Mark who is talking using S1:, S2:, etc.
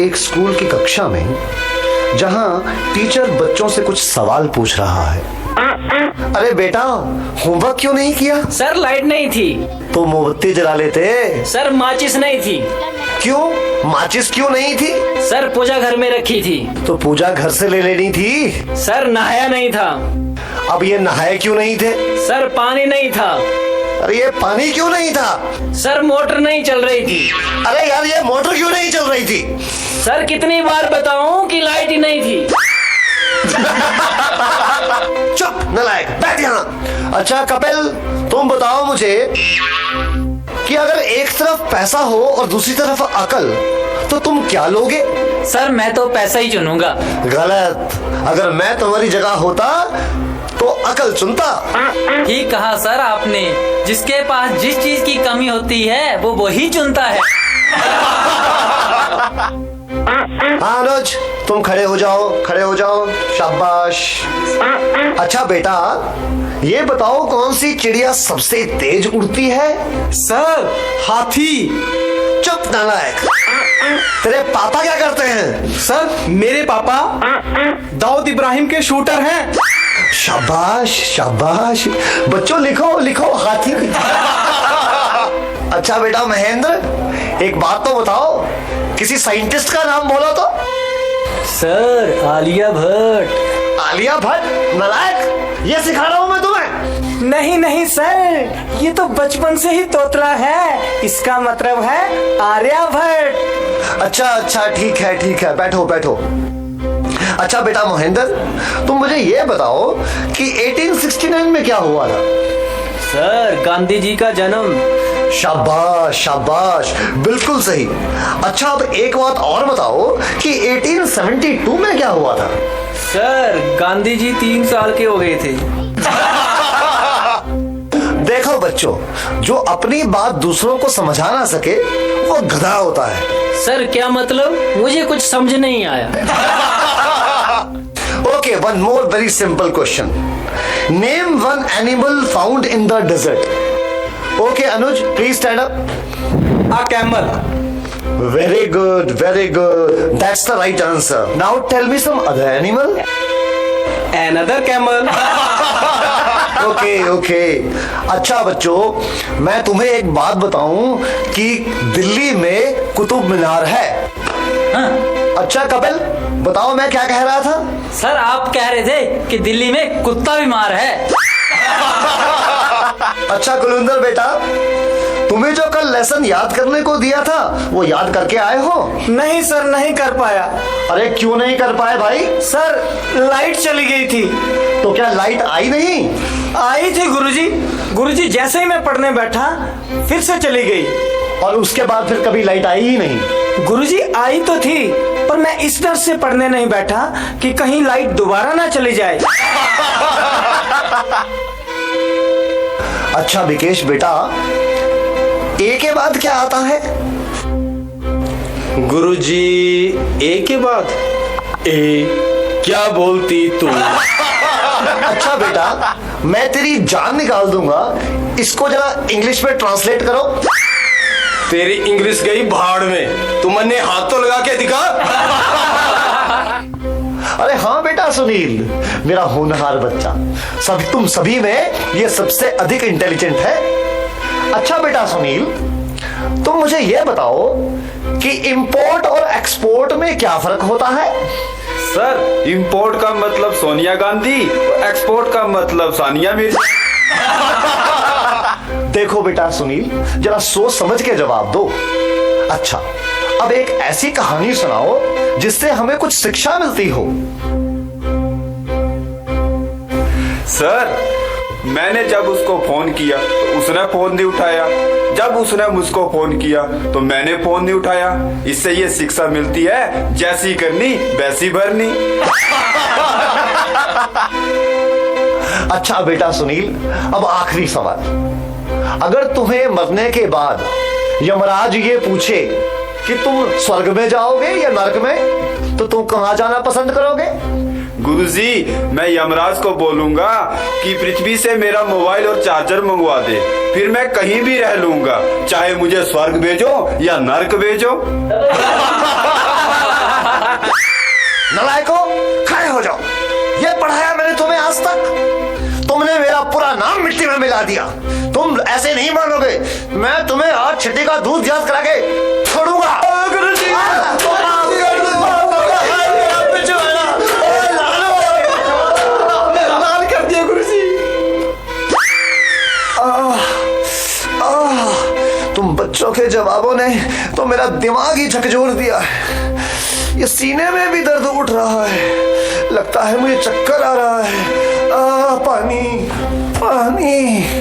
S1: एक स्कूल की कक्षा में जहां टीचर बच्चों से कुछ सवाल पूछ रहा है। अरे बेटा, होमवर्क क्यों नहीं किया?
S2: सर लाइट नहीं थी।
S1: तो मोमबत्ती जला लेते।
S2: सर माचिस नहीं थी।
S1: क्यों? माचिस क्यों नहीं थी?
S2: सर पूजा घर में रखी थी।
S1: तो पूजा घर से ले लेनी थी।
S2: सर नहाया नहीं था।
S1: अब ये नहाए क्यों नहीं थे?
S2: सर पानी नहीं था।
S1: अरे ये पानी क्यों नहीं था?
S2: सर मोटर नहीं चल रही थी।
S1: अरे यार, ये मोटर क्यों नहीं चल रही थी?
S2: सर कितनी बार बताऊं कि लाइट ही नहीं थी।
S1: चुप नालायक, बैठ यहाँ। अच्छा कपिल, तुम बताओ मुझे कि अगर एक तरफ पैसा हो और दूसरी तरफ अकल, तो तुम क्या लोगे?
S2: सर मैं तो पैसा ही चुनूंगा।
S1: गलत। अगर मैं तुम्हारी जगह होता तो अकल चुनता।
S2: ठीक कहा सर आपने। जिसके पास जिस चीज की कमी होती है वो वही चुनता है।
S1: हाँ अनुज, तुम खड़े हो जाओ, खड़े हो जाओ। शाबाश। अच्छा बेटा, ये बताओ कौन सी चिड़िया सबसे तेज उड़ती है?
S3: सर हाथी।
S1: चुप नालायक। तेरे पापा क्या करते हैं?
S3: सर मेरे पापा दाऊद इब्राहिम के शूटर हैं।
S1: शाबाश शाबाश। बच्चों लिखो लिखो, हाथी। अच्छा बेटा महेंद्र, एक बात तो बताओ, किसी साइंटिस्ट का नाम बोलो तो।
S2: सर आलिया भट्ट।
S1: आलिया भट्ट? नालायक, ये सिखा रहा हूं मैं तुम्हें।
S3: नहीं नहीं सर, ये तो बचपन से ही तोतला है। इसका मतलब है आर्यभट्ट।
S1: अच्छा अच्छा, ठीक है, बैठो बैठो। अच्छा बेटा महेंद्र, तुम मुझे ये बताओ कि 1869 में क्या हुआ था?
S2: सर गांधी जी का जन्म।
S1: शाबाश शाबाश, बिल्कुल सही। अच्छा अब एक बात और बताओ कि 1872 में क्या हुआ था?
S2: सर गांधी जी 3 साल के हो गए थे।
S1: देखो बच्चों, जो अपनी बात दूसरों को समझा ना सके वो गधा होता है।
S2: सर क्या मतलब? मुझे कुछ समझ नहीं आया।
S1: Okay, one more very simple question. Name one animal found in the desert. Okay Anuj, please stand up.
S3: A camel.
S1: Very good, that's the right answer. Now tell me some other animal.
S3: Another camel.
S1: Okay. अच्छा बच्चों, मैं तुम्हें एक बात बताऊं कि दिल्ली में कुतुब मीनार है। अच्छा कपिल, बताओ मैं क्या कह रहा था?
S2: सर आप कह रहे थे कि दिल्ली में कुत्ता बीमार है।
S1: अच्छा कुलविंदर बेटा, तुम्हें जो कल लेसन याद करने को दिया था वो याद करके आए हो?
S3: नहीं सर, नहीं कर पाया।
S1: अरे क्यों नहीं कर पाए भाई?
S3: सर लाइट चली गई थी।
S1: तो क्या लाइट आई नहीं?
S3: आई थी गुरुजी जैसे ही मैं पढ़ने बैठा फिर से चली गई।
S1: और उसके बाद फिर कभी लाइट आई ही नहीं?
S3: गुरुजी आई तो थी, पर मैं इस डर से पढ़ने नहीं बैठा कि कहीं लाइट दोबारा ना चली जाए।
S1: अच्छा विकेश बेटा, ए के बाद क्या आता है?
S4: गुरुजी ए के बाद ए क्या बोलती तू?
S1: अच्छा बेटा, मैं तेरी जान निकाल दूंगा, इसको जरा इंग्लिश में ट्रांसलेट करो।
S4: तेरी इंग्लिश गई भाड़ में, तुमने हाथ तो लगा के दिखा।
S1: अरे हाँ बेटा सुनील, मेरा होनहार बच्चा, तुम सभी में ये सबसे अधिक इंटेलिजेंट है। अच्छा बेटा सुनील, तुम मुझे ये बताओ कि इंपोर्ट और एक्सपोर्ट में क्या फर्क होता है?
S5: सर इंपोर्ट का मतलब सोनिया गांधी और एक्सपोर्ट का मतलब सानिया मिर्जा।
S1: देखो बेटा सुनील, जरा सोच समझ के जवाब दो। अच्छा, अब एक ऐसी कहानी सुनाओ जिससे हमें कुछ शिक्षा मिलती हो।
S5: सर मैंने जब उसको फोन किया तो उसने फोन नहीं उठाया, जब उसने मुझको फोन किया तो मैंने फोन नहीं उठाया। इससे ये शिक्षा मिलती है, जैसी करनी वैसी भरनी।
S1: अच्छा बेटा सुनील, अब आखिरी सवाल। अगर तुम्हें मरने के बाद यमराज ये पूछे कि तुम स्वर्ग में जाओगे या नरक में, तो तुम कहां जाना पसंद करोगे?
S5: गुरुजी, मैं यमराज को बोलूंगा कि पृथ्वी से मेरा मोबाइल और चार्जर मंगवा दे, फिर मैं कहीं भी रह लूंगा, चाहे मुझे स्वर्ग भेजो या नर्क भेजो।
S1: नलायको, खड़े हो जाओ। ये पढ़ाया मैंने तुम्हें आज तक? तुमने मेरा पूरा नाम मिट्टी में मिला दिया। तुम ऐसे नहीं मानोगे, मैं तुम्हें आज छिट्टी का दूध याद करा के छोड़ूंगा।
S3: लाल कर दिया गुरुजी।
S1: तुम बच्चों के जवाबों ने तो मेरा दिमाग ही झकझोर दिया है। ये सीने में भी दर्द उठ रहा है, लगता है मुझे चक्कर आ रहा है। पानी पानी।